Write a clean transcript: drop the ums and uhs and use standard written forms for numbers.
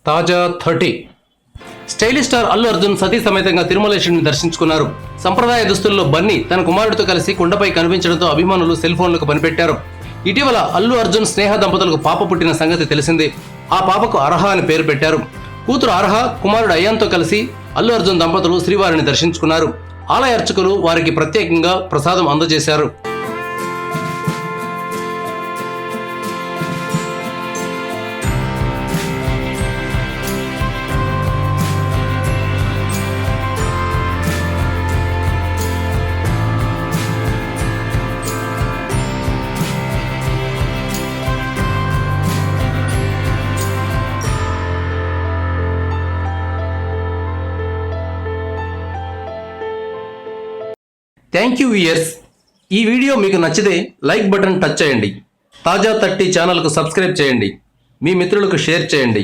తాజా 30 stylish star Allu Arjun సతీ సమేతంగా తిరుమలేశుడిని దర్శించుకున్నారు. సంప్రదాయ దుస్తుల్లో బన్నీ తన కుమారుడితో కలిసి కొండపై కనిపించడంతో అభిమానులు సెల్ ఫోన్లకు పనిపెట్టారు. ఇటీవల అల్లు అర్జున్ స్నేహ దంపతులకు పాప పుట్టిన సంగతి తెలిసిందే. ఆ పాపకు అర్హ అని పేరు పెట్టారు. కూతురు అర్హ, కుమారుడు అయాన్తో కలిసి అల్లు అర్జున్ దంపతులు శ్రీవారిని దర్శించుకున్నారు. ఆలయ అర్చకులు వారికి ప్రత్యేకంగా ప్రసాదం అందజేశారు. Thank you viewers. ఈ వీడియో మీకు నచ్చితే లైక్ బటన్ టచ్ చేయండి. తాజా 30 ఛానల్కు సబ్స్క్రైబ్ చేయండి. మీ మిత్రులకు షేర్ చేయండి.